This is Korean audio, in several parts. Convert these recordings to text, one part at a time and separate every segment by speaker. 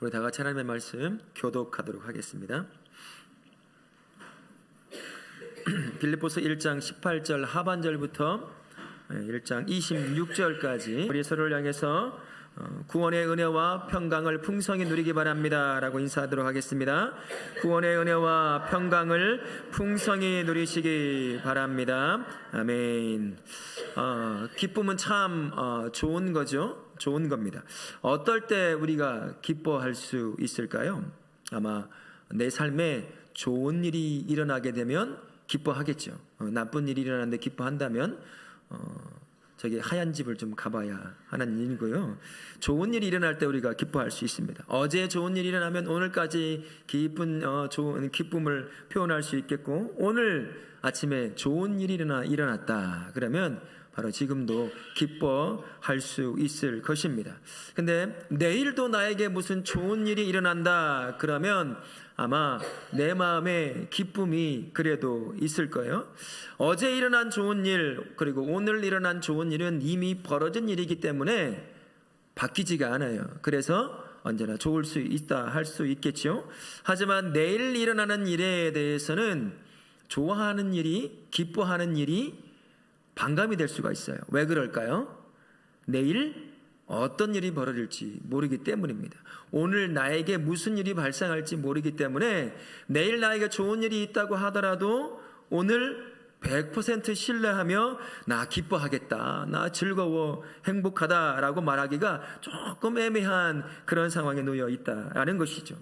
Speaker 1: 우리 다 같이 하나님의 말씀 교독하도록 하겠습니다. 빌립보서 1장 18절 하반절부터 1장 26절까지 우리 서로를 향해서 구원의 은혜와 평강을 풍성히 누리기 바랍니다 라고 인사하도록 하겠습니다. 구원의 은혜와 평강을 풍성히 누리시기 바랍니다. 아멘. 기쁨은 참 좋은 거죠. 좋은 겁니다. 어떨 때 우리가 기뻐할 수 있을까요? 아마 내 삶에 좋은 일이 일어나게 되면 기뻐하겠죠. 나쁜 일이 일어나는데 기뻐한다면 저기 하얀 집을 좀 가봐야 하는 일이고요. 좋은 일이 일어날 때 우리가 기뻐할 수 있습니다. 어제 좋은 일이 일어나면 오늘까지 좋은 기쁨을 표현할 수 있겠고, 오늘 아침에 좋은 일이 일어났다 그러면 바로 지금도 기뻐할 수 있을 것입니다. 근데 내일도 나에게 무슨 좋은 일이 일어난다 그러면 아마 내 마음에 기쁨이 그래도 있을 거예요. 어제 일어난 좋은 일 그리고 오늘 일어난 좋은 일은 이미 벌어진 일이기 때문에 바뀌지가 않아요. 그래서 언제나 좋을 수 있다 할 수 있겠죠. 하지만 내일 일어나는 일에 대해서는 좋아하는 일이, 기뻐하는 일이 반감이 될 수가 있어요. 왜 그럴까요? 내일 어떤 일이 벌어질지 모르기 때문입니다. 오늘 나에게 무슨 일이 발생할지 모르기 때문에 내일 나에게 좋은 일이 있다고 하더라도 오늘 100% 신뢰하며 나 기뻐하겠다, 나 즐거워, 행복하다라고 말하기가 조금 애매한 그런 상황에 놓여 있다라는 것이죠.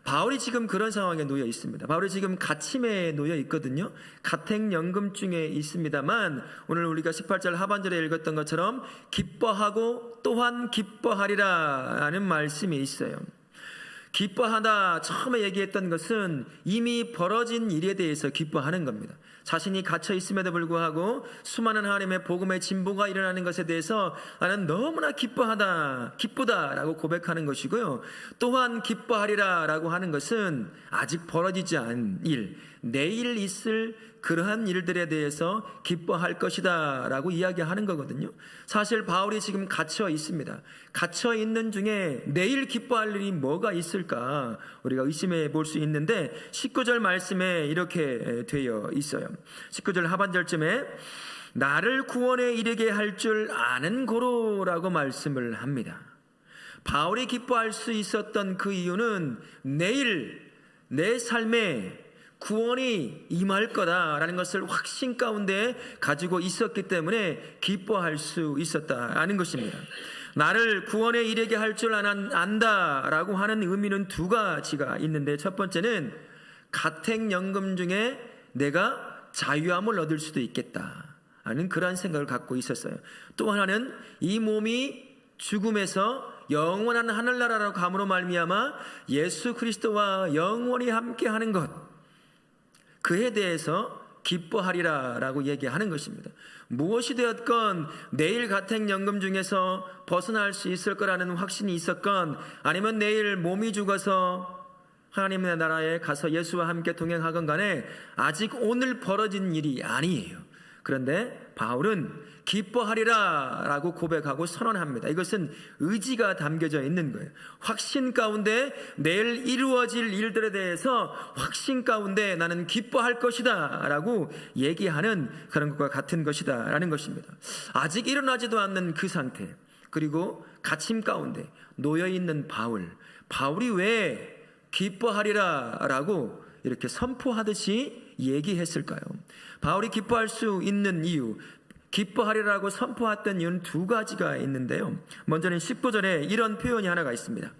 Speaker 1: 바울이 지금 그런 상황에 놓여 있습니다. 바울이 지금 갇힘에 놓여 있거든요. 가택연금증에 있습니다만 오늘 우리가 18절 하반절에 읽었던 것처럼 기뻐하고 또한 기뻐하리라 라는 말씀이 있어요. 기뻐하다 처음에 얘기했던 것은 이미 벌어진 일에 대해서 기뻐하는 겁니다. 자신이 갇혀 있음에도 불구하고 수많은 하나님의 복음의 진보가 일어나는 것에 대해서 나는 너무나 기쁘다라고 고백하는 것이고요. 또한 기뻐하리라 라고 하는 것은 아직 벌어지지 않은 일, 내일 있을 그러한 일들에 대해서 기뻐할 것이다 라고 이야기하는 거거든요. 사실 바울이 지금 갇혀 있습니다. 갇혀 있는 중에 내일 기뻐할 일이 뭐가 있을까 우리가 의심해 볼 수 있는데 19절 말씀에 이렇게 되어 있어요. 19절 하반절쯤에 나를 구원에 이르게 할 줄 아는 고로라고 말씀을 합니다. 바울이 기뻐할 수 있었던 그 이유는 내일 내 삶에 구원이 임할 거다라는 것을 확신 가운데 가지고 있었기 때문에 기뻐할 수 있었다라는 것입니다. 나를 구원에 이르게 할 줄 안다라고 하는 의미는 두 가지가 있는데, 첫 번째는 가택연금 중에 내가 자유함을 얻을 수도 있겠다라는 그러한 생각을 갖고 있었어요. 또 하나는 이 몸이 죽음에서 영원한 하늘나라로 감으로 말미암아 예수 그리스도와 영원히 함께하는 것, 그에 대해서 기뻐하리라 라고 얘기하는 것입니다. 무엇이 되었건 내일 가택연금 중에서 벗어날 수 있을 거라는 확신이 있었건, 아니면 내일 몸이 죽어서 하나님의 나라에 가서 예수와 함께 동행하건 간에 아직 오늘 벌어진 일이 아니에요. 그런데 바울은 기뻐하리라 라고 고백하고 선언합니다. 이것은 의지가 담겨져 있는 거예요. 확신 가운데 내일 이루어질 일들에 대해서 확신 가운데 나는 기뻐할 것이다 라고 얘기하는 그런 것과 같은 것이다 라는 것입니다. 아직 일어나지도 않는 그 상태, 그리고 갇힘 가운데 놓여있는 바울이 왜 기뻐하리라 라고 이렇게 선포하듯이 얘기했을까요? 바울이 기뻐할 수 있는 이유, 기뻐하리라고 선포했던 이유는 두 가지가 있는데요. 먼저는 19절에 이런 표현이 하나가 있습니다.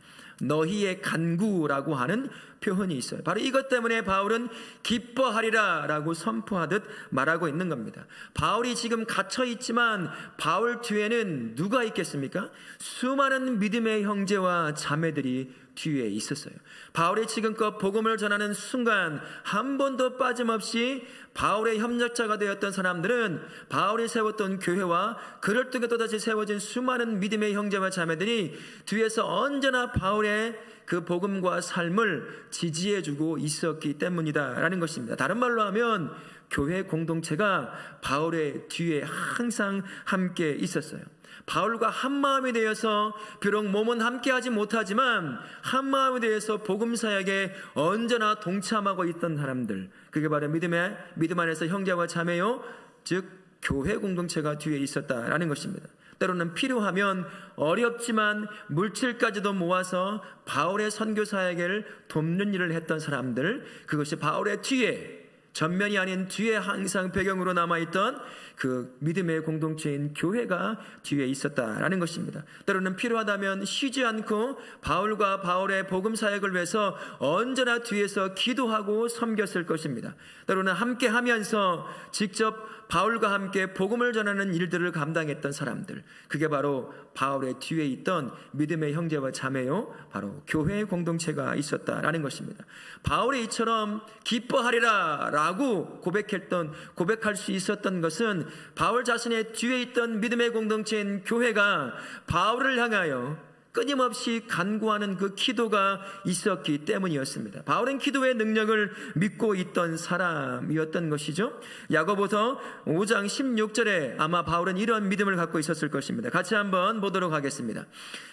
Speaker 1: 너희의 간구라고 하는 표현이 있어요. 바로 이것 때문에 바울은 기뻐하리라 라고 선포하듯 말하고 있는 겁니다. 바울이 지금 갇혀 있지만 바울 뒤에는 누가 있겠습니까? 수많은 믿음의 형제와 자매들이 뒤에 있었어요. 바울이 지금껏 복음을 전하는 순간 한 번도 빠짐없이 바울의 협력자가 되었던 사람들은 바울이 세웠던 교회와 그를 통해 또다시 세워진 수많은 믿음의 형제와 자매들이 뒤에서 언제나 바울의 그 복음과 삶을 지지해주고 있었기 때문이다 라는 것입니다. 다른 말로 하면 교회 공동체가 바울의 뒤에 항상 함께 있었어요. 바울과 한마음이 되어서 비록 몸은 함께하지 못하지만 한마음이 되어서 복음 사역에 언제나 동참하고 있던 사람들, 그게 바로 믿음 안에서 형제와 자매요, 즉 교회 공동체가 뒤에 있었다라는 것입니다. 때로는 필요하면 어렵지만 물질까지도 모아서 바울의 선교 사역을 돕는 일을 했던 사람들, 그것이 바울의 뒤에, 전면이 아닌 뒤에 항상 배경으로 남아있던 그 믿음의 공동체인 교회가 뒤에 있었다라는 것입니다. 때로는 필요하다면 쉬지 않고 바울과 바울의 복음 사역을 위해서 언제나 뒤에서 기도하고 섬겼을 것입니다. 때로는 함께 하면서 직접 바울과 함께 복음을 전하는 일들을 감당했던 사람들, 그게 바로 바울의 뒤에 있던 믿음의 형제와 자매요, 바로 교회의 공동체가 있었다라는 것입니다. 바울이 이처럼 기뻐하리라 라고 고백할 수 있었던 것은 바울 자신의 뒤에 있던 믿음의 공동체인 교회가 바울을 향하여 끊임없이 간구하는 그 기도가 있었기 때문이었습니다. 바울은 기도의 능력을 믿고 있던 사람이었던 것이죠. 야고보서 5장 16절에 아마 바울은 이런 믿음을 갖고 있었을 것입니다. 같이 한번 보도록 하겠습니다.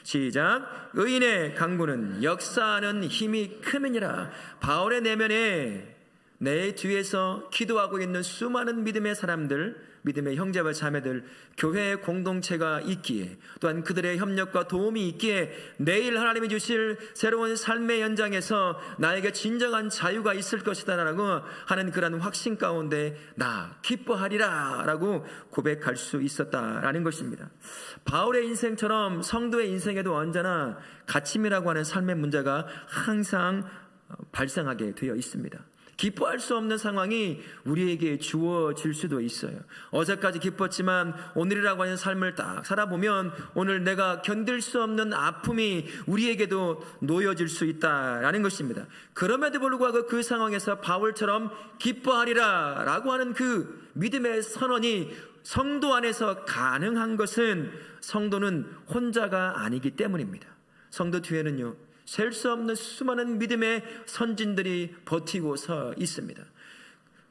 Speaker 1: 시작. 의인의 간구는 역사하는 힘이 크느니라. 바울의 내면에 내 뒤에서 기도하고 있는 수많은 믿음의 사람들, 믿음의 형제와 자매들, 교회의 공동체가 있기에, 또한 그들의 협력과 도움이 있기에 내일 하나님이 주실 새로운 삶의 연장에서 나에게 진정한 자유가 있을 것이다 라고 하는 그런 확신 가운데 나 기뻐하리라 라고 고백할 수 있었다라는 것입니다. 바울의 인생처럼 성도의 인생에도 언제나 갇힘이라고 하는 삶의 문제가 항상 발생하게 되어 있습니다. 기뻐할 수 없는 상황이 우리에게 주어질 수도 있어요. 어제까지 기뻤지만 오늘이라고 하는 삶을 딱 살아보면 오늘 내가 견딜 수 없는 아픔이 우리에게도 놓여질 수 있다라는 것입니다. 그럼에도 불구하고 그 상황에서 바울처럼 기뻐하리라 라고 하는 그 믿음의 선언이 성도 안에서 가능한 것은 성도는 혼자가 아니기 때문입니다. 성도 뒤에는요, 셀 수 없는 수많은 믿음의 선진들이 버티고 서 있습니다.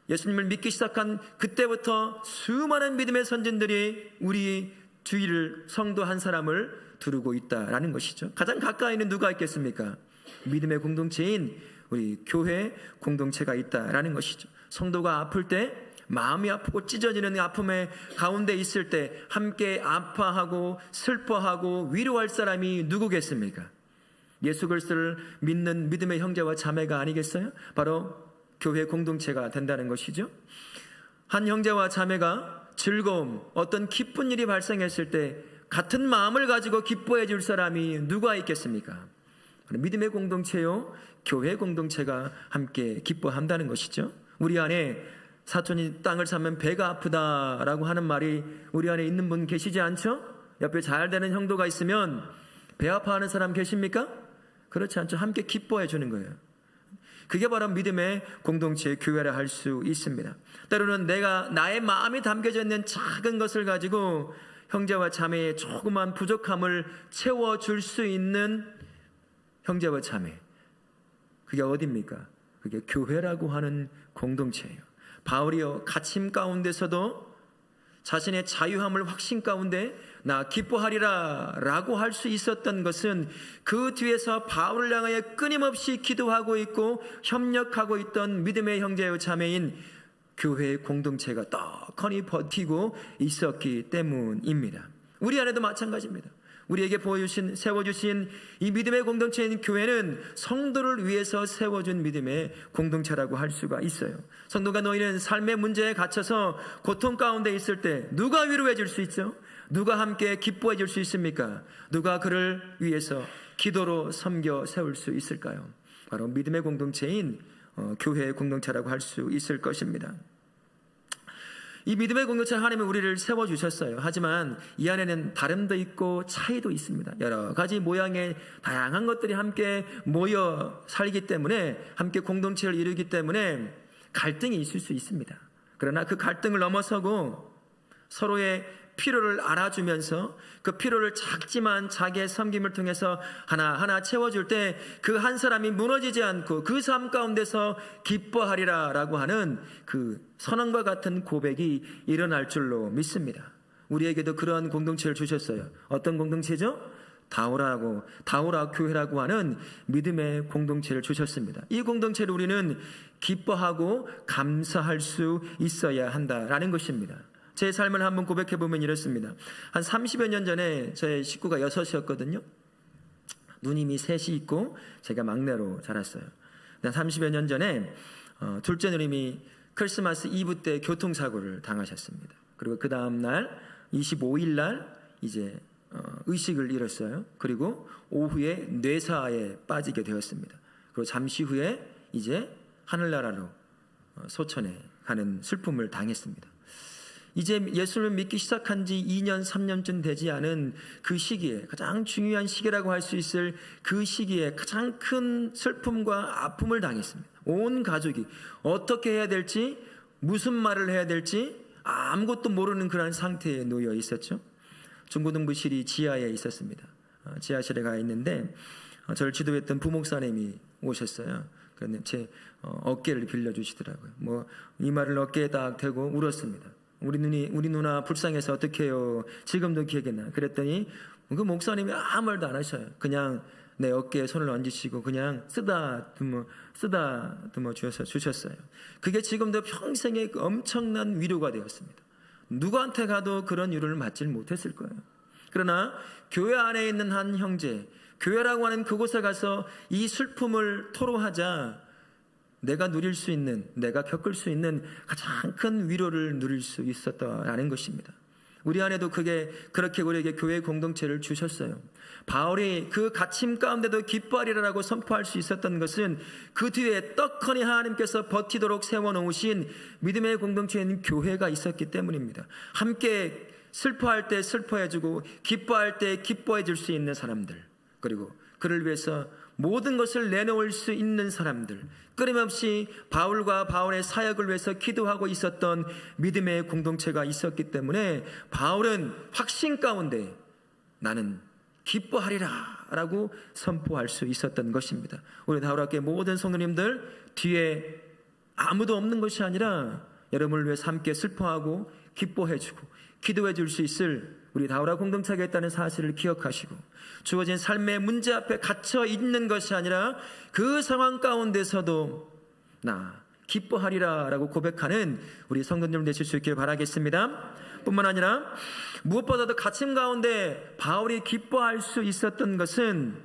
Speaker 1: 예수님을 믿기 시작한 그때부터 수많은 믿음의 선진들이 우리 주위를, 성도 한 사람을 두르고 있다라는 것이죠. 가장 가까이는 누가 있겠습니까? 믿음의 공동체인 우리 교회 공동체가 있다라는 것이죠. 성도가 아플 때, 마음이 아프고 찢어지는 아픔의 가운데 있을 때 함께 아파하고 슬퍼하고 위로할 사람이 누구겠습니까? 예수 그리스도를 믿는 믿음의 형제와 자매가 아니겠어요? 바로 교회 공동체가 된다는 것이죠. 한 형제와 자매가 즐거움, 어떤 기쁜 일이 발생했을 때 같은 마음을 가지고 기뻐해 줄 사람이 누가 있겠습니까? 믿음의 공동체요, 교회 공동체가 함께 기뻐한다는 것이죠. 우리 안에 사촌이 땅을 사면 배가 아프다라고 하는 말이 우리 안에 있는 분 계시지 않죠? 옆에 잘 되는 형도가 있으면 배 아파하는 사람 계십니까? 그렇지 않죠. 함께 기뻐해 주는 거예요. 그게 바로 믿음의 공동체, 교회라 할 수 있습니다. 때로는 나의 마음이 담겨져 있는 작은 것을 가지고 형제와 자매의 조그만 부족함을 채워줄 수 있는 형제와 자매, 그게 어디입니까? 그게 교회라고 하는 공동체예요. 바울이요, 갇힘 가운데서도 자신의 자유함을 확신 가운데 나 기뻐하리라 라고 할 수 있었던 것은 그 뒤에서 바울을 향하여 끊임없이 기도하고 있고 협력하고 있던 믿음의 형제와 자매인 교회의 공동체가 떡하니 버티고 있었기 때문입니다. 우리 안에도 마찬가지입니다. 우리에게 세워주신 이 믿음의 공동체인 교회는 성도를 위해서 세워준 믿음의 공동체라고 할 수가 있어요. 성도가 너희는 삶의 문제에 갇혀서 고통 가운데 있을 때 누가 위로해 줄 수 있죠? 누가 함께 기뻐해 줄 수 있습니까? 누가 그를 위해서 기도로 섬겨 세울 수 있을까요? 바로 믿음의 공동체인 교회의 공동체라고 할 수 있을 것입니다. 이 믿음의 공동체 하나님은 우리를 세워주셨어요. 하지만 이 안에는 다름도 있고 차이도 있습니다. 여러 가지 모양의 다양한 것들이 함께 모여 살기 때문에, 함께 공동체를 이루기 때문에 갈등이 있을 수 있습니다. 그러나 그 갈등을 넘어서고 서로의 필요를 알아주면서 그 필요를 작지만 자기의 섬김을 통해서 하나하나 채워줄 때 그 한 사람이 무너지지 않고 그 삶 가운데서 기뻐하리라 라고 하는 그 선언과 같은 고백이 일어날 줄로 믿습니다. 우리에게도 그러한 공동체를 주셨어요. 어떤 공동체죠? 다오라 교회라고 하는 믿음의 공동체를 주셨습니다. 이 공동체를 우리는 기뻐하고 감사할 수 있어야 한다라는 것입니다. 제 삶을 한번 고백해 보면 이렇습니다. 한 30여 년 전에 저의 식구가 6이었거든요. 누님이 3이 있고 제가 막내로 자랐어요. 30여 년 전에 둘째 누님이 크리스마스 이브 때 교통사고를 당하셨습니다. 그리고 그 다음날 25일 날 이제 의식을 잃었어요. 그리고 오후에 뇌사에 빠지게 되었습니다. 그리고 잠시 후에 이제 하늘나라로 소천에 가는 슬픔을 당했습니다. 이제 예수를 믿기 시작한 지 2년, 3년쯤 되지 않은 그 시기에, 가장 중요한 시기라고 할 수 있을 그 시기에 가장 큰 슬픔과 아픔을 당했습니다. 온 가족이 어떻게 해야 될지, 무슨 말을 해야 될지 아무것도 모르는 그런 상태에 놓여 있었죠. 중고등부실이 지하에 있었습니다. 지하실에 가 있는데 저를 지도했던 부목사님이 오셨어요. 그런데 제 어깨를 빌려주시더라고요. 이 말을 어깨에 딱 대고 울었습니다. 우리 누나 불쌍해서 어떡해요. 지금도 기억이 나. 그랬더니 그 목사님이 아무 말도 안 하셔요. 그냥 내 어깨에 손을 얹으시고 그냥 쓰다듬어 주셨어요. 그게 지금도 평생의 엄청난 위로가 되었습니다. 누구한테 가도 그런 위로를 받질 못했을 거예요. 그러나 교회 안에 있는 한 형제, 교회라고 하는 그곳에 가서 이 슬픔을 토로하자 내가 누릴 수 있는, 내가 겪을 수 있는 가장 큰 위로를 누릴 수 있었다라는 것입니다. 우리 안에도 그렇게 우리에게 교회 공동체를 주셨어요. 바울이 그 갇힘 가운데도 기뻐하리라고 선포할 수 있었던 것은 그 뒤에 떡하니 하나님께서 버티도록 세워놓으신 믿음의 공동체인 교회가 있었기 때문입니다. 함께 슬퍼할 때 슬퍼해주고 기뻐할 때 기뻐해줄 수 있는 사람들, 그리고 그를 위해서 모든 것을 내놓을 수 있는 사람들, 끊임없이 바울과 바울의 사역을 위해서 기도하고 있었던 믿음의 공동체가 있었기 때문에 바울은 확신 가운데 나는 기뻐하리라 라고 선포할 수 있었던 것입니다. 우리 다울학교의 모든 성도님들, 뒤에 아무도 없는 것이 아니라 여러분을 위해서 함께 슬퍼하고 기뻐해주고 기도해줄 수 있을 우리 다우라 공동체가 있다는 사실을 기억하시고, 주어진 삶의 문제 앞에 갇혀 있는 것이 아니라 그 상황 가운데서도 나 기뻐하리라 라고 고백하는 우리 성도님 되실 수 있길 바라겠습니다. 뿐만 아니라 무엇보다도 갇힘 가운데 바울이 기뻐할 수 있었던 것은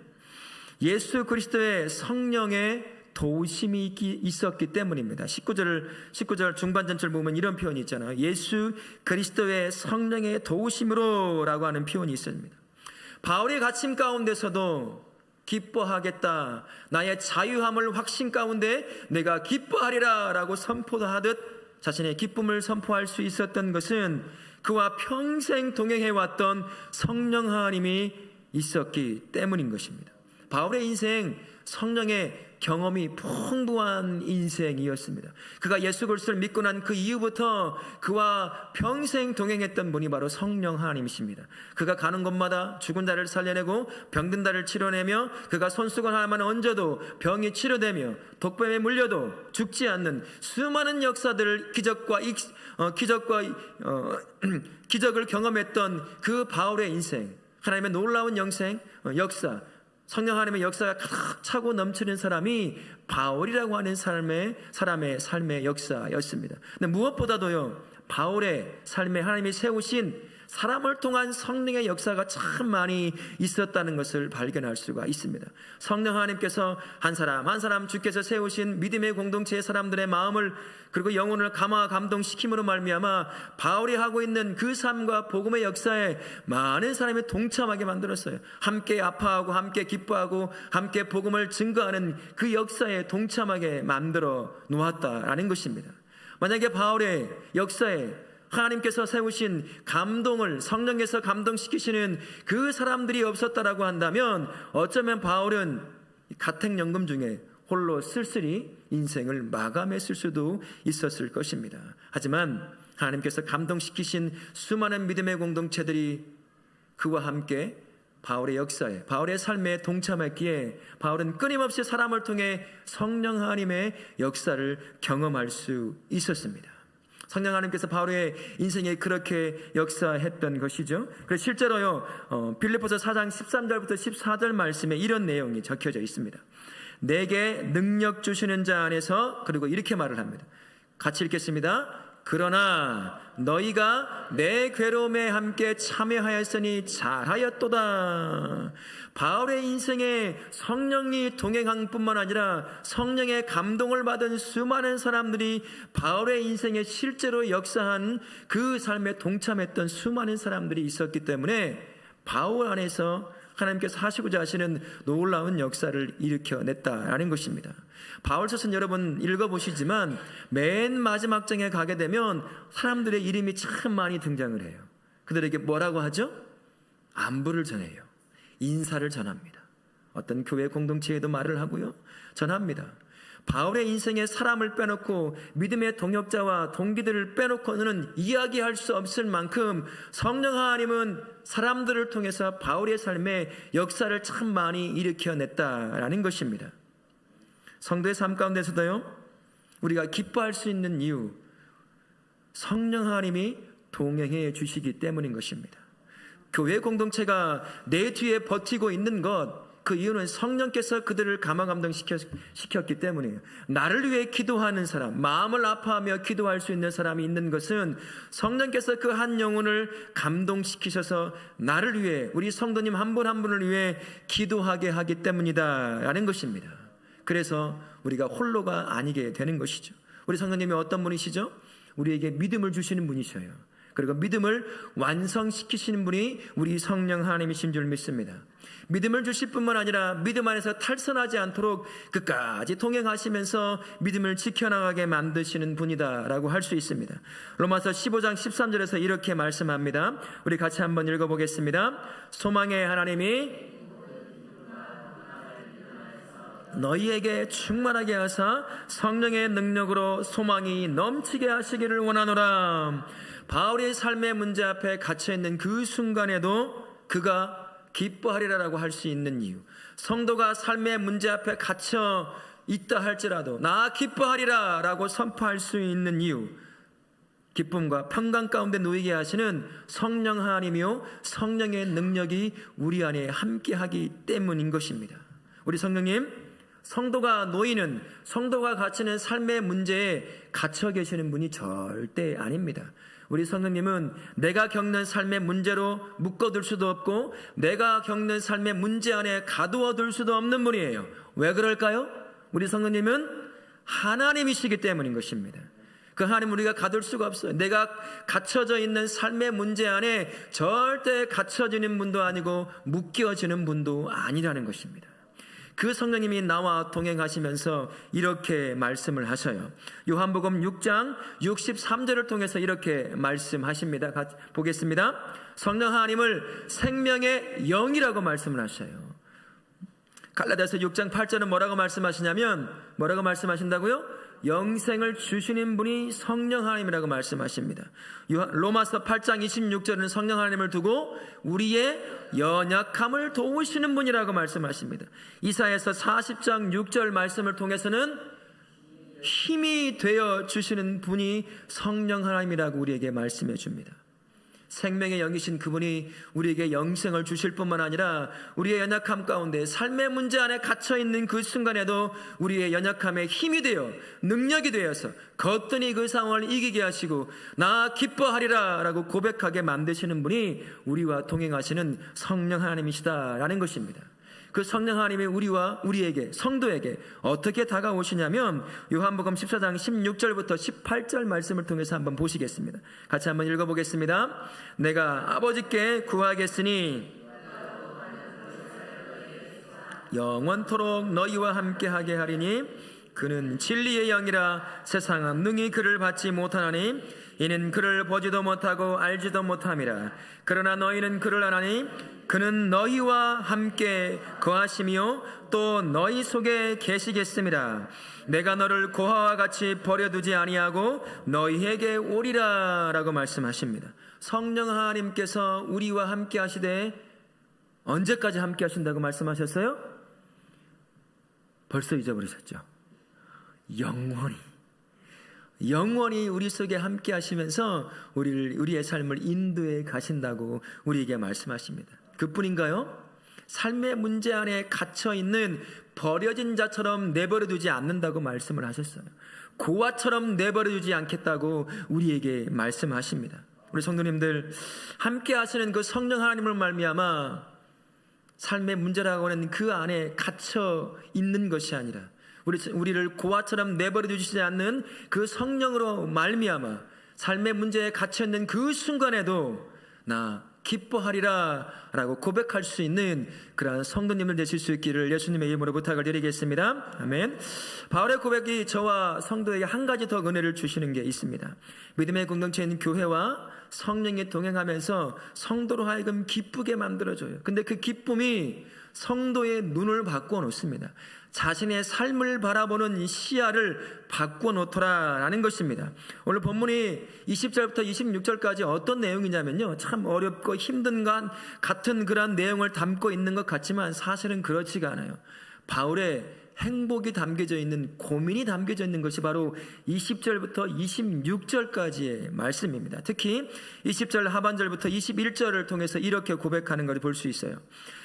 Speaker 1: 예수 그리스도의 성령의 도우심이 있었기 때문입니다. 19절 중반 전절 보면 이런 표현이 있잖아요. 예수 그리스도의 성령의 도우심으로 라고 하는 표현이 있습니다. 바울의 갇힘 가운데서도 기뻐하겠다, 나의 자유함을 확신 가운데 내가 기뻐하리라 라고 선포하듯 자신의 기쁨을 선포할 수 있었던 것은 그와 평생 동행해왔던 성령 하나님이 있었기 때문인 것입니다. 바울의 인생, 성령의 경험이 풍부한 인생이었습니다. 그가 예수 그리스도를 믿고 난 그 이후부터 그와 평생 동행했던 분이 바로 성령 하나님이십니다. 그가 가는 곳마다 죽은 자를 살려내고 병든 자를 치료내며, 그가 손수건 하나만 얹어도 병이 치료되며 독뱀에 물려도 죽지 않는 수많은 역사들을 기적을 경험했던 그 바울의 인생, 하나님의 놀라운 역사, 성령 하나님의 역사가 가득 차고 넘치는 사람이 바울이라고 하는 사람의 삶의 역사였습니다. 근데 무엇보다도요, 바울의 삶에 하나님이 세우신 사람을 통한 성령의 역사가 참 많이 있었다는 것을 발견할 수가 있습니다. 성령 하나님께서 한 사람 한 사람 주께서 세우신 믿음의 공동체의 사람들의 마음을, 그리고 영혼을 감동시킴으로 말미암아 바울이 하고 있는 그 삶과 복음의 역사에 많은 사람이 동참하게 만들었어요. 함께 아파하고 함께 기뻐하고 함께 복음을 증거하는 그 역사에 동참하게 만들어 놓았다라는 것입니다. 만약에 바울의 역사에 하나님께서 세우신 감동을, 성령께서 감동시키시는 그 사람들이 없었다라고 한다면 어쩌면 바울은 가택연금 중에 홀로 쓸쓸히 인생을 마감했을 수도 있었을 것입니다. 하지만 하나님께서 감동시키신 수많은 믿음의 공동체들이 그와 함께 바울의 역사에, 바울의 삶에 동참했기에 바울은 끊임없이 사람을 통해 성령 하나님의 역사를 경험할 수 있었습니다. 성령 하나님께서 바울의 인생에 그렇게 역사했던 것이죠. 그래서 실제로요, 빌립보서 4장 13절부터 14절 말씀에 이런 내용이 적혀져 있습니다. 내게 능력 주시는 자 안에서, 그리고 이렇게 말을 합니다. 같이 읽겠습니다. 그러나 너희가 내 괴로움에 함께 참여하였으니 잘하였도다. 바울의 인생에 성령이 동행한 뿐만 아니라 성령의 감동을 받은 수많은 사람들이 바울의 인생에 실제로 역사한 그 삶에 동참했던 수많은 사람들이 있었기 때문에 바울 안에서 하나님께서 하시고자 하시는 놀라운 역사를 일으켜냈다라는 것입니다. 바울서는 여러분 읽어보시지만 맨 마지막 장에 가게 되면 사람들의 이름이 참 많이 등장을 해요. 그들에게 뭐라고 하죠? 안부를 전해요. 인사를 전합니다. 어떤 교회 공동체에도 말을 하고요, 전합니다. 바울의 인생에 사람을 빼놓고 믿음의 동역자와 동기들을 빼놓고는 이야기할 수 없을 만큼 성령 하나님은 사람들을 통해서 바울의 삶에 역사를 참 많이 일으켜냈다라는 것입니다. 성도의 삶 가운데서도요, 우리가 기뻐할 수 있는 이유, 성령 하나님이 동행해 주시기 때문인 것입니다. 교회 공동체가 내 뒤에 버티고 있는 것, 그 이유는 성령께서 그들을 감화감동시켰기 때문이에요. 나를 위해 기도하는 사람, 마음을 아파하며 기도할 수 있는 사람이 있는 것은 성령께서 그 한 영혼을 감동시키셔서 나를 위해, 우리 성도님 한 분 한 분을 위해 기도하게 하기 때문이다 라는 것입니다. 그래서 우리가 홀로가 아니게 되는 것이죠. 우리 성도님이 어떤 분이시죠? 우리에게 믿음을 주시는 분이셔요. 그리고 믿음을 완성시키시는 분이 우리 성령 하나님이신 줄 믿습니다. 믿음을 주실 뿐만 아니라 믿음 안에서 탈선하지 않도록 끝까지 동행하시면서 믿음을 지켜나가게 만드시는 분이다라고 할 수 있습니다. 로마서 15장 13절에서 이렇게 말씀합니다. 우리 같이 한번 읽어보겠습니다. 소망의 하나님이 너희에게 충만하게 하사 성령의 능력으로 소망이 넘치게 하시기를 원하노라. 바울의 삶의 문제 앞에 갇혀있는 그 순간에도 그가 기뻐하리라라고 할 수 있는 이유, 성도가 삶의 문제 앞에 갇혀 있다 할지라도 나 기뻐하리라 라고 선포할 수 있는 이유, 기쁨과 평강 가운데 놓이게 하시는 성령 하나님이요, 성령의 능력이 우리 안에 함께하기 때문인 것입니다. 우리 성령님, 성도가 놓이는, 성도가 갇히는 삶의 문제에 갇혀 계시는 분이 절대 아닙니다. 우리 성령님은 내가 겪는 삶의 문제로 묶어둘 수도 없고 내가 겪는 삶의 문제 안에 가두어둘 수도 없는 분이에요. 왜 그럴까요? 우리 성령님은 하나님이시기 때문인 것입니다. 그 하나님 우리가 가둘 수가 없어요. 내가 갇혀져 있는 삶의 문제 안에 절대 갇혀지는 분도 아니고 묶여지는 분도 아니라는 것입니다. 그 성령님이 나와 동행하시면서 이렇게 말씀을 하셔요. 요한복음 6장 63절을 통해서 이렇게 말씀하십니다. 같이 보겠습니다. 성령 하나님을 생명의 영이라고 말씀을 하셔요. 갈라디아서 6장 8절은 뭐라고 말씀하시냐면, 뭐라고 말씀하신다고요? 영생을 주시는 분이 성령 하나님이라고 말씀하십니다. 로마서 8장 26절은 성령 하나님을 두고 우리의 연약함을 도우시는 분이라고 말씀하십니다. 이사야서 40장 6절 말씀을 통해서는 힘이 되어 주시는 분이 성령 하나님이라고 우리에게 말씀해 줍니다. 생명의 영이신 그분이 우리에게 영생을 주실 뿐만 아니라 우리의 연약함 가운데 삶의 문제 안에 갇혀있는 그 순간에도 우리의 연약함에 힘이 되어 능력이 되어서 거뜬히 그 상황을 이기게 하시고 나 기뻐하리라 라고 고백하게 만드시는 분이 우리와 동행하시는 성령 하나님이시다라는 것입니다. 그 성령 하나님이 우리에게, 성도에게 어떻게 다가오시냐면 요한복음 14장 16절부터 18절 말씀을 통해서 한번 보시겠습니다. 같이 한번 읽어보겠습니다. 내가 아버지께 구하겠으니 영원토록 너희와 함께하게 하리니 그는 진리의 영이라 세상은 능히 그를 받지 못하나니 이는 그를 보지도 못하고 알지도 못함이라. 그러나 너희는 그를 아나니 그는 너희와 함께 거하시며 또 너희 속에 계시겠습니다. 내가 너를 고아와 같이 버려두지 아니하고 너희에게 오리라 라고 말씀하십니다. 성령 하나님께서 우리와 함께 하시되 언제까지 함께 하신다고 말씀하셨어요? 벌써 잊어버리셨죠? 영원히 영원히 우리 속에 함께 하시면서 우리의 삶을 인도해 가신다고 우리에게 말씀하십니다. 그뿐인가요? 삶의 문제 안에 갇혀있는 버려진 자처럼 내버려두지 않는다고 말씀을 하셨어요. 고아처럼 내버려두지 않겠다고 우리에게 말씀하십니다. 우리 성도님들, 함께 하시는 그 성령 하나님을 말미암아 삶의 문제라고 하는 그 안에 갇혀 있는 것이 아니라 우리를 고아처럼 내버려두지 않는 그 성령으로 말미암아 삶의 문제에 갇혀 있는 그 순간에도 나 기뻐하리라 라고 고백할 수 있는 그러한 성도님들 되실 수 있기를 예수님의 이름으로 부탁을 드리겠습니다. 아멘. 바울의 고백이 저와 성도에게 한 가지 더 은혜를 주시는 게 있습니다. 믿음의 공동체인 교회와 성령이 동행하면서 성도로 하여금 기쁘게 만들어줘요. 근데 그 기쁨이 성도의 눈을 바꾸어 놓습니다. 자신의 삶을 바라보는 시야를 바꾸어 놓더라 라는 것입니다. 오늘 본문이 20절부터 26절까지 어떤 내용이냐면요, 참 어렵고 힘든 것 같은 그런 내용을 담고 있는 것 같지만 사실은 그렇지가 않아요. 바울의 행복이 담겨져 있는, 고민이 담겨져 있는 것이 바로 20절부터 26절까지의 말씀입니다. 특히 20절 하반절부터 21절을 통해서 이렇게 고백하는 것을 볼 수 있어요.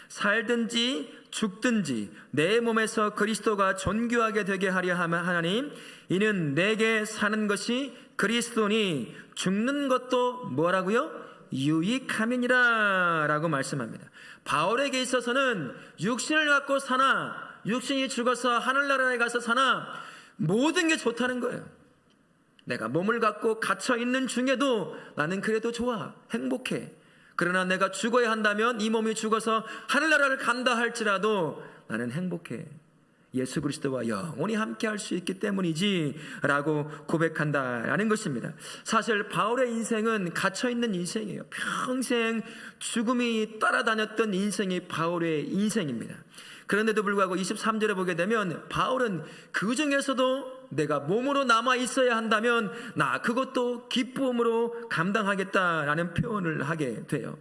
Speaker 1: 살든지 죽든지 내 몸에서 그리스도가 존귀하게 되게 하려 하나님, 이는 내게 사는 것이 그리스도니 죽는 것도 뭐라고요? 유익함이니라 라고 말씀합니다. 바울에게 있어서는 육신을 갖고 사나 육신이 죽어서 하늘나라에 가서 사나 모든 게 좋다는 거예요. 내가 몸을 갖고 갇혀있는 중에도 나는 그래도 좋아, 행복해. 그러나 내가 죽어야 한다면, 이 몸이 죽어서 하늘나라를 간다 할지라도 나는 행복해. 예수 그리스도와 영원히 함께 할 수 있기 때문이지 라고 고백한다라는 것입니다. 사실 바울의 인생은 갇혀있는 인생이에요. 평생 죽음이 따라다녔던 인생이 바울의 인생입니다. 그런데도 불구하고 23절에 보게 되면 바울은 그 중에서도 내가 몸으로 남아 있어야 한다면 나 그것도 기쁨으로 감당하겠다라는 표현을 하게 돼요.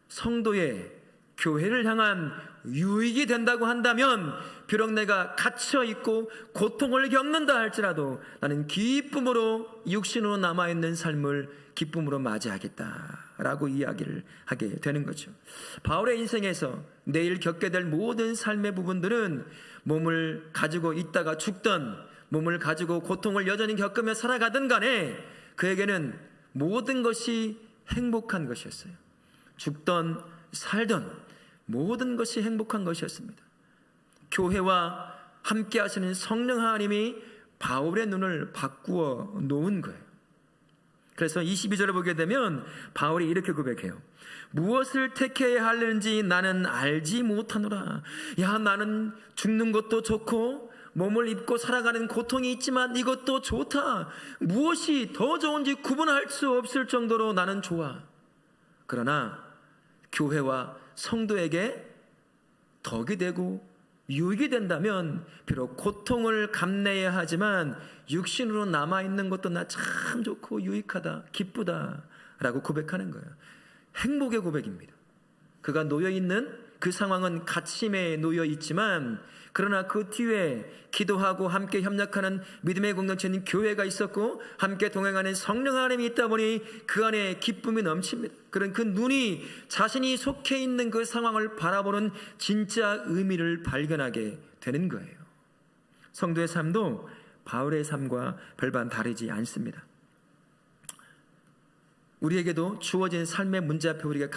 Speaker 1: 성도의 교회를 향한 유익이 된다고 한다면 비록 내가 갇혀있고 고통을 겪는다 할지라도 나는 기쁨으로 육신으로 남아있는 삶을 기쁨으로 맞이하겠다라고 이야기를 하게 되는 거죠. 바울의 인생에서 내일 겪게 될 모든 삶의 부분들은 몸을 가지고 있다가 죽던, 몸을 가지고 고통을 여전히 겪으며 살아가든 간에 그에게는 모든 것이 행복한 것이었어요. 죽던 살던 모든 것이 행복한 것이었습니다. 교회와 함께 하시는 성령 하나님이 바울의 눈을 바꾸어 놓은 거예요. 그래서 22절을 보게 되면 바울이 이렇게 고백해요. 무엇을 택해야 하는지 나는 알지 못하노라. 야, 나는 죽는 것도 좋고 몸을 입고 살아가는 고통이 있지만 이것도 좋다. 무엇이 더 좋은지 구분할 수 없을 정도로 나는 좋아. 그러나 교회와 성도에게 덕이 되고 유익이 된다면 비록 고통을 감내해야 하지만 육신으로 남아있는 것도 나 참 좋고 유익하다, 기쁘다 라고 고백하는 거예요. 행복의 고백입니다. 그가 놓여있는 그 상황은 갇힘에 놓여있지만 그러나 그 뒤에 기도하고 함께 협력하는 믿음의 공동체인 교회가 있었고 함께 동행하는 성령 하나님이 있다 보니 그 안에 기쁨이 넘칩니다. 그런 그 눈이 자신이 속해 있는 그 상황을 바라보는 진짜 의미를 발견하게 되는 거예요. 성도의 삶도 바울의 삶과 별반 다르지 않습니다. 우리에게도 주어진 삶의 문제 앞에 우리가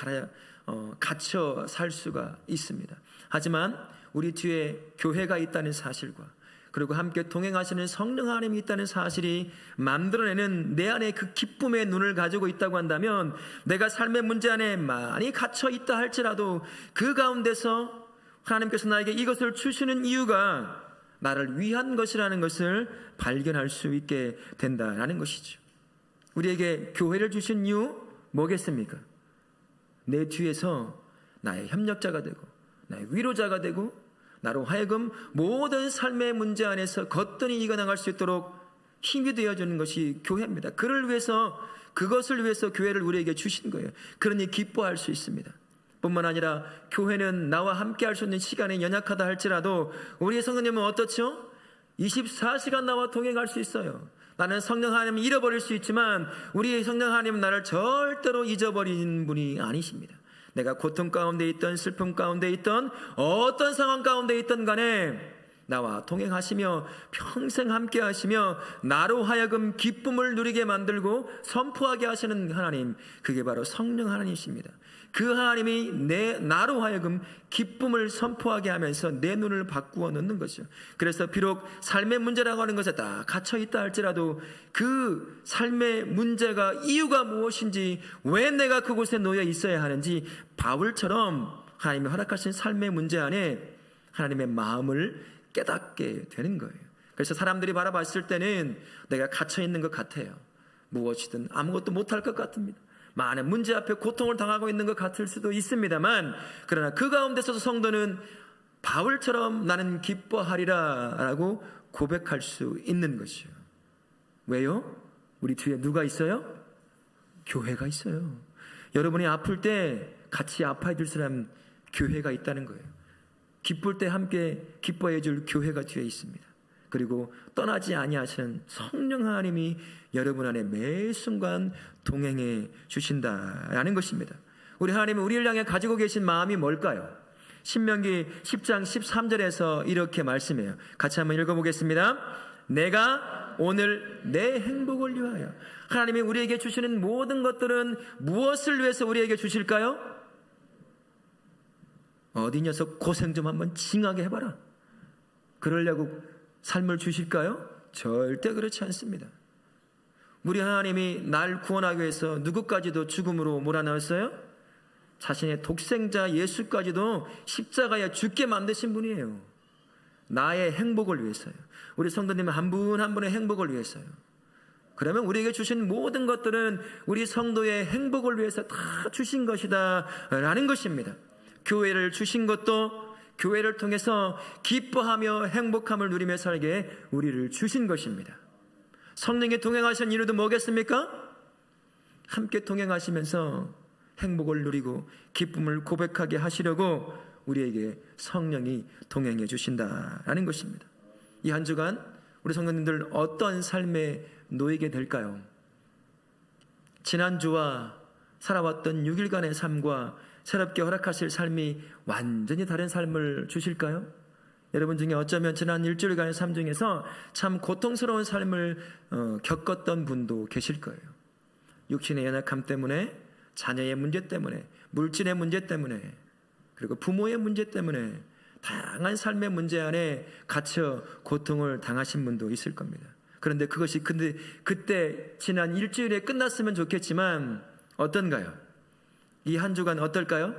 Speaker 1: 갇혀 살 수가 있습니다. 하지만 우리 뒤에 교회가 있다는 사실과 그리고 함께 동행하시는 성령 하나님이 있다는 사실이 만들어내는 내 안에 그 기쁨의 눈을 가지고 있다고 한다면 내가 삶의 문제 안에 많이 갇혀 있다 할지라도 그 가운데서 하나님께서 나에게 이것을 주시는 이유가 나를 위한 것이라는 것을 발견할 수 있게 된다는 것이죠. 우리에게 교회를 주신 이유 뭐겠습니까? 내 뒤에서 나의 협력자가 되고 나의 위로자가 되고 나로 하여금 모든 삶의 문제 안에서 거뜬히 이겨나갈 수 있도록 힘이 되어주는 것이 교회입니다. 그것을 위해서 교회를 우리에게 주신 거예요. 그러니 기뻐할 수 있습니다. 뿐만 아니라 교회는 나와 함께 할 수 있는 시간이 연약하다 할지라도 우리의 성도님은 어떻죠? 24시간 나와 동행할 수 있어요. 나는 성령 하나님을 잃어버릴 수 있지만 우리 성령 하나님은 나를 절대로 잊어버리는 분이 아니십니다. 내가 고통 가운데 있던 슬픔 가운데 있던 어떤 상황 가운데 있던 간에 나와 동행하시며 평생 함께 하시며 나로 하여금 기쁨을 누리게 만들고 선포하게 하시는 하나님, 그게 바로 성령 하나님이십니다. 그 하나님이 나로 하여금 기쁨을 선포하게 하면서 내 눈을 바꾸어 놓는 것이죠. 그래서 비록 삶의 문제라고 하는 것에 딱 갇혀있다 할지라도 그 삶의 문제가 이유가 무엇인지, 왜 내가 그곳에 놓여 있어야 하는지 바울처럼 하나님이 허락하신 삶의 문제 안에 하나님의 마음을 깨닫게 되는 거예요. 그래서 사람들이 바라봤을 때는 내가 갇혀있는 것 같아요. 무엇이든 아무것도 못할 것 같습니다. 많은 문제 앞에 고통을 당하고 있는 것 같을 수도 있습니다만, 그러나 그 가운데서도 성도는 바울처럼 나는 기뻐하리라 라고 고백할 수 있는 것이요. 왜요? 우리 뒤에 누가 있어요? 교회가 있어요. 여러분이 아플 때 같이 아파해 줄 사람, 교회가 있다는 거예요. 기쁠 때 함께 기뻐해 줄 교회가 뒤에 있습니다. 그리고 떠나지 아니하시는 성령 하나님이 여러분 안에 매 순간 동행해 주신다라는 것입니다. 우리 하나님은 우리를 향해 가지고 계신 마음이 뭘까요? 신명기 10장 13절에서 이렇게 말씀해요. 같이 한번 읽어보겠습니다. 내가 오늘 내 행복을 위하여. 하나님이 우리에게 주시는 모든 것들은 무엇을 위해서 우리에게 주실까요? 어디 녀석 고생 좀 한번 징하게 해봐라, 그러려고 삶을 주실까요? 절대 그렇지 않습니다. 우리 하나님이 날 구원하기 위해서 누구까지도 죽음으로 몰아넣었어요? 자신의 독생자 예수까지도 십자가에 죽게 만드신 분이에요. 나의 행복을 위해서요. 우리 성도님 한 분 한 분의 행복을 위해서요. 그러면 우리에게 주신 모든 것들은 우리 성도의 행복을 위해서 다 주신 것이다 라는 것입니다. 교회를 주신 것도 교회를 통해서 기뻐하며 행복함을 누리며 살게 우리를 주신 것입니다. 성령이 동행하신 이유도 뭐겠습니까? 함께 동행하시면서 행복을 누리고 기쁨을 고백하게 하시려고 우리에게 성령이 동행해 주신다라는 것입니다. 이 한 주간 우리 성도님들 어떤 삶에 놓이게 될까요? 지난주와 살아왔던 6일간의 삶과 새롭게 허락하실 삶이 완전히 다른 삶을 주실까요? 여러분 중에 어쩌면 지난 일주일간의 삶 중에서 참 고통스러운 삶을 겪었던 분도 계실 거예요. 육신의 연약함 때문에, 자녀의 문제 때문에, 물질의 문제 때문에, 그리고 부모의 문제 때문에 다양한 삶의 문제 안에 갇혀 고통을 당하신 분도 있을 겁니다. 그런데 그것이 그때 지난 일주일에 끝났으면 좋겠지만 어떤가요? 이 한 주간 어떨까요?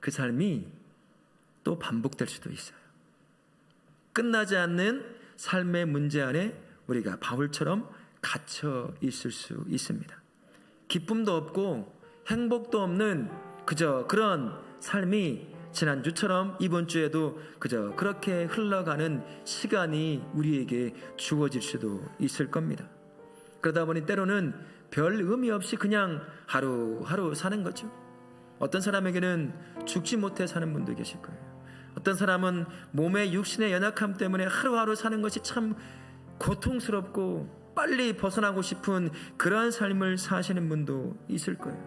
Speaker 1: 그 삶이 또 반복될 수도 있어요. 끝나지 않는 삶의 문제 안에 우리가 바울처럼 갇혀 있을 수 있습니다. 기쁨도 없고 행복도 없는 그저 그런 삶이 지난주처럼 이번 주에도 그저 그렇게 흘러가는 시간이 우리에게 주어질 수도 있을 겁니다. 그러다 보니 때로는 별 의미 없이 그냥 하루하루 사는 거죠. 어떤 사람에게는 죽지 못해 사는 분도 계실 거예요. 어떤 사람은 몸의 육신의 연약함 때문에 하루하루 사는 것이 참 고통스럽고 빨리 벗어나고 싶은 그러한 삶을 사시는 분도 있을 거예요.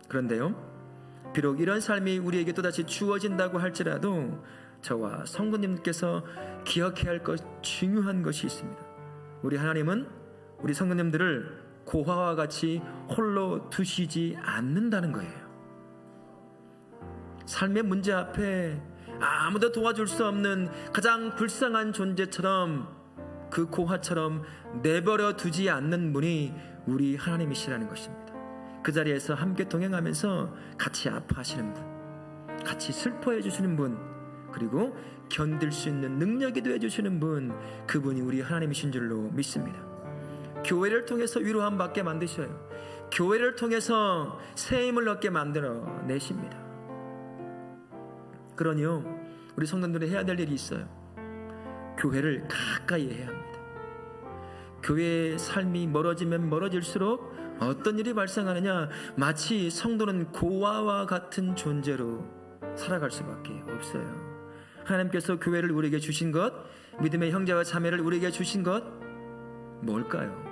Speaker 1: 그런데요, 비록 이런 삶이 우리에게 또다시 주어진다고 할지라도 저와 성도님께서 기억해야 할 중요한 것이 있습니다. 우리 하나님은 우리 성도님들을 고아와 같이 홀로 두시지 않는다는 거예요. 삶의 문제 앞에 아무도 도와줄 수 없는 가장 불쌍한 존재처럼, 그 고아처럼 내버려 두지 않는 분이 우리 하나님이시라는 것입니다. 그 자리에서 함께 동행하면서 같이 아파하시는 분, 같이 슬퍼해 주시는 분, 그리고 견딜 수 있는 능력이 되어주시는 분, 그분이 우리 하나님이신 줄로 믿습니다. 교회를 통해서 위로함 받게 만드셔요. 교회를 통해서 새 힘을 얻게 만들어 내십니다. 그러니요, 우리 성도들이 해야 될 일이 있어요. 교회를 가까이 해야 합니다. 교회의 삶이 멀어지면 멀어질수록 어떤 일이 발생하느냐, 마치 성도는 고아와 같은 존재로 살아갈 수밖에 없어요. 하나님께서 교회를 우리에게 주신 것, 믿음의 형제와 자매를 우리에게 주신 것, 뭘까요?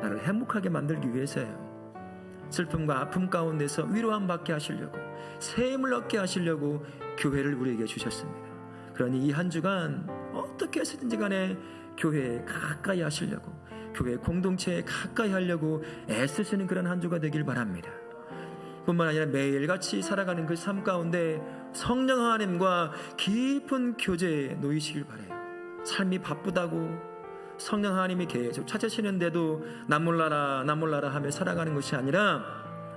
Speaker 1: 나를 행복하게 만들기 위해서예요. 슬픔과 아픔 가운데서 위로함 받게 하시려고, 새 힘을 얻게 하시려고 교회를 우리에게 주셨습니다. 그러니 이 한 주간 어떻게 해서든지 간에 교회에 가까이 하시려고, 교회 공동체에 가까이 하려고 애쓰시는 그런 한 주가 되길 바랍니다. 뿐만 아니라 매일같이 살아가는 그 삶 가운데 성령 하나님과 깊은 교제에 놓이시길 바라요. 삶이 바쁘다고 성령 하나님이 계속 찾으시는데도 나 몰라라 나 몰라라 하며 살아가는 것이 아니라,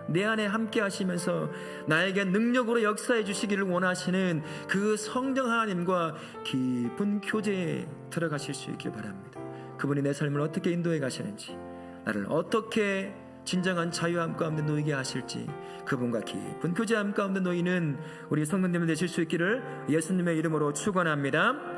Speaker 1: 내 안에 함께 하시면서 나에게 능력으로 역사해 주시기를 원하시는 그 성령 하나님과 깊은 교제에 들어가실 수 있길 바랍니다. 그분이 내 삶을 어떻게 인도해 가시는지, 나를 어떻게 진정한 자유함 가운데 놓이게 하실지, 그분과 깊은 교제함 가운데 놓이는 우리 성도님들 되실 수 있기를 예수님의 이름으로 축원합니다.